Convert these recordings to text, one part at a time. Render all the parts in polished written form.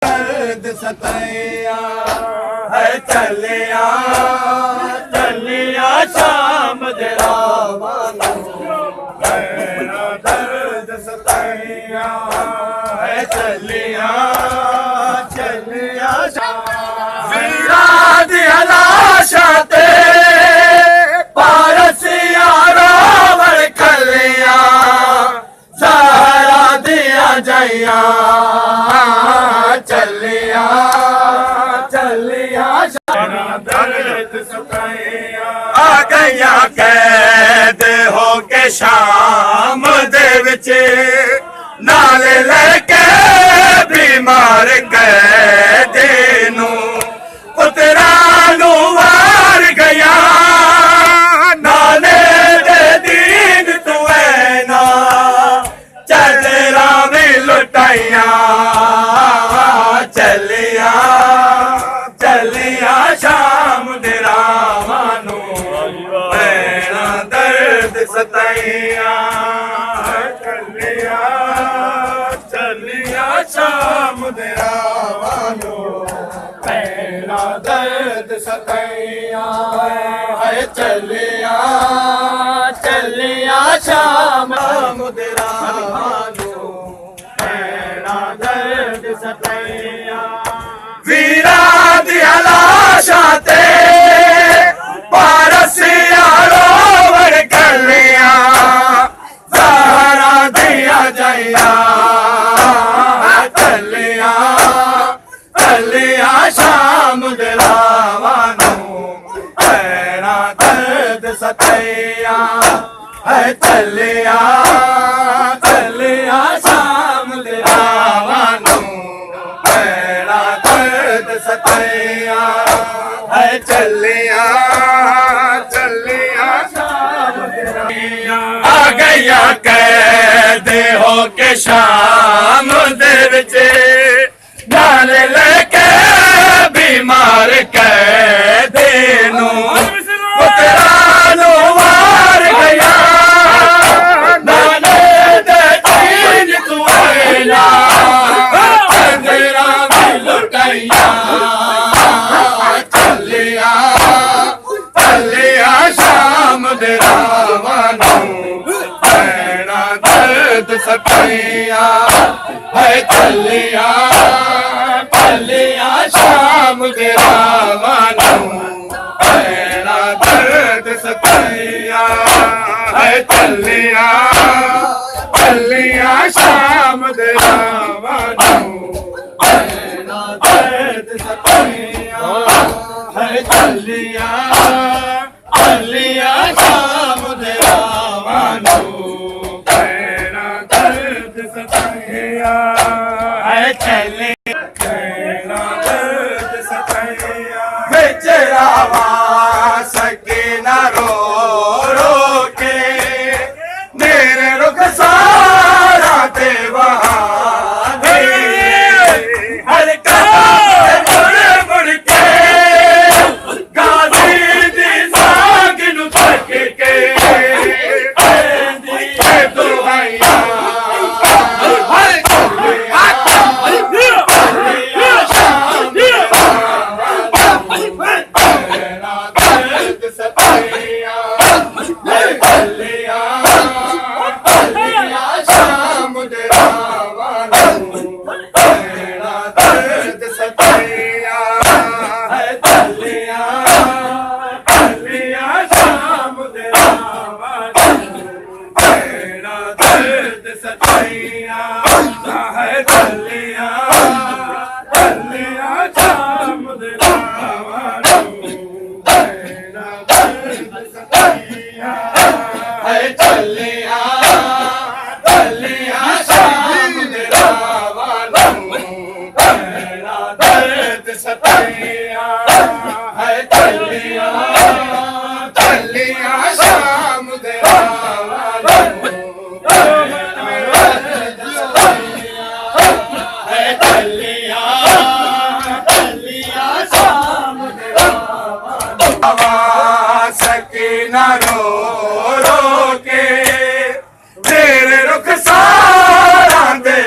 दर्द सताया है चलिया चलिया शाम दे रावां मेरा दर्द सताया है चलिया चलिया वीरा दी लाशा ते पारसिया रावण कलिया सहारा दिया जाइया चलिया चलिया दर्द सताया आ गया कैद हो के शाम दे विच नाल लेके बीमार कैदे नू पुत्रा नू वार गया नाले दे दीन तू ऐना चदरा में लुटाइया चलिया चलिया शाम दे रावां नू मेरा दर्द सताइया चलिया चलिया शाम दे रावां नू मेरा दर्द सताइया है चलिया चलिया शाम दे रावां नू मेरा दर्द सताइया वीरा दी लाशा ते पारसिया रावण कलिया सहारा दिया जाइया चलिया चलिया शाम दे रावां नू मेरा दर्द सताइया है चलिया चलिया शाम दे रावां नू मेरा दर्द सताइया है चलिया चलिया शाम दे रावां आ गया कैद हो के शाम दे विच नाल लेके बीमार कैदे नू पुत्रा नू वार गया नाले दे दीन तू ऐना चदरा में लुटाइया चलिया चलिया शाम दे रावां नू मेरा दर्द सताइया है चलिया चलिया शाम दे रावां नू मेरा दर्द सताइया है चलिया चलिया शाम दे रावां नू मेरा दर्द सताइया है चलिया चलिया शाम दे रावां नू मेरा दर्द सताइया है चलिया मेरा दर्द सताइया विच रावां सकीना रो रो के मेरे रुख सारा ते बहाने हर कदम मुड़ मुड़ के गाजी दी साग नू तक के दुआइया हर मेरा दर्द सताइया चलिया चलिया शाम दे रावां नू मेरा दर्द सताइया है चलिया चलिया शाम दे रावां नू मेरा दर्द सताइया है चलिया चलिया शाम दे रावां नू मेरा दर्द सताइया है चलिया चलिया शाम दे रावां नू मेरा दर्द सताइया है चलिया चलिया शाम दे रावां नू मेरा दर्द सताइया है चलिया चलिया शाम दे रावां नू सकीना रो रो के तेरे रुख सारा दे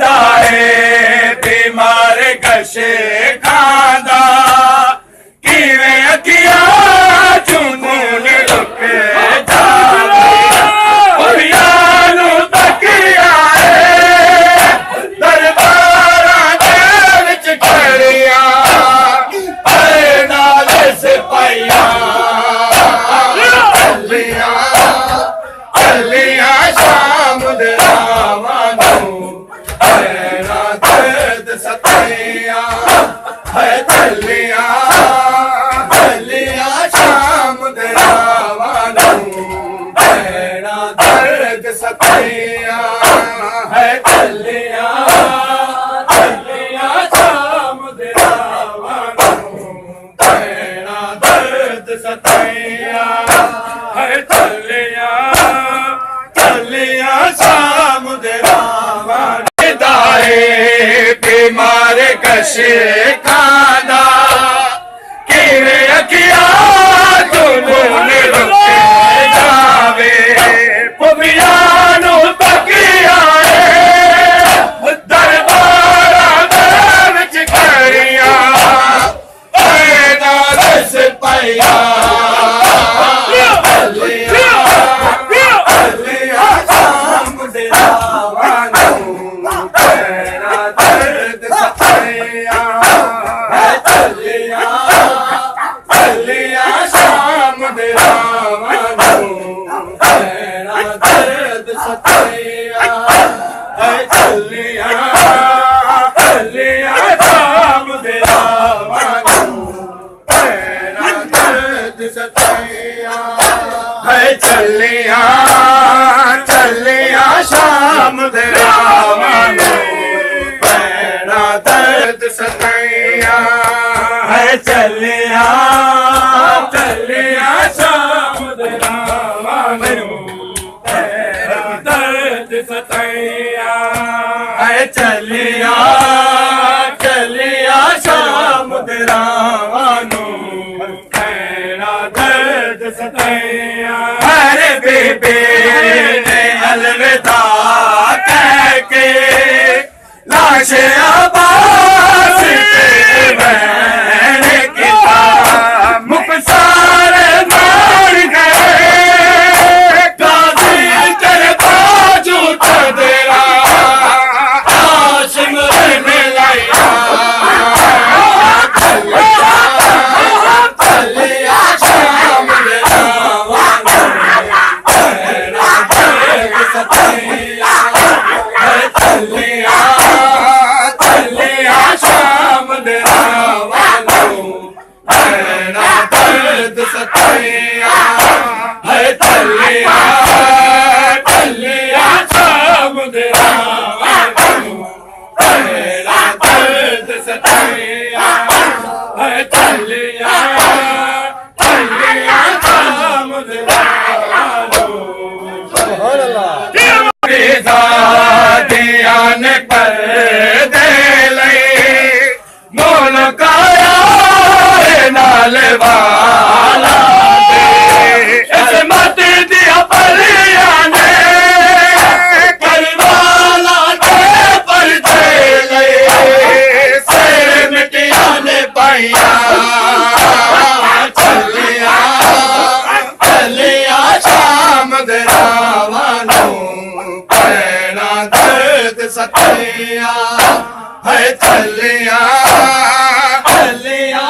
दाए बीमार कशे खादा किवें अखियां चून लुक जावे उड़ियां नू तकिया दरबारां दे विच खड़ियां नाल सिपाहियां चलियां शाम दे रावां नू तेरा दर्द सताइया है चलियां शाम दे रावां नू तेरा दर्द सताइया है चलियां शाम दे रावां नू तेरा दर्द सताइया है चलियां शाम दे रावां नू दाए बीमार कशे खादा किवें अखियां चून लुक जावे पुबियां नू तकिया दरबारां दे विच खड़ियां नाल सिपाहियां शाम दे रावां नू तेरा दर्द सताइया है चलियां शाम दे रावां नू तेरा दर्द सताइया है चलियां शाम दे रावां नू तेरा दर्द सताइया है चलियां शाम दे रावां नू तेरा दर्द सताइया है चलियां शाम दे रावां नू तेरा दर्द सताइया है चलियां शाम दे रावां नू तेरा दर्द सताइया हर बेबे ने अलविदा कह के लाश अब्बास ते मैंने किता मुखसार मार गए गाजी तेरे बाजू तेरा आशिम रहने लाया चलिया शाम दे रावां नू तेरा दर्द सताइया है चलिया शाम दे रावां नू तेरा दर्द सताइया है चलिया शाम दे रावां नू तेरा दर्द सताइया है चलिया शाम दे रावां नू दिया ने पर दे लई मोल काया नाल वाला इस मत दिया परिया ने करवाला दे पर दे लई सिर मिटिया ने पाइया चलिया शाम दे रावां नू तेरा दर्द सताइया है चलिया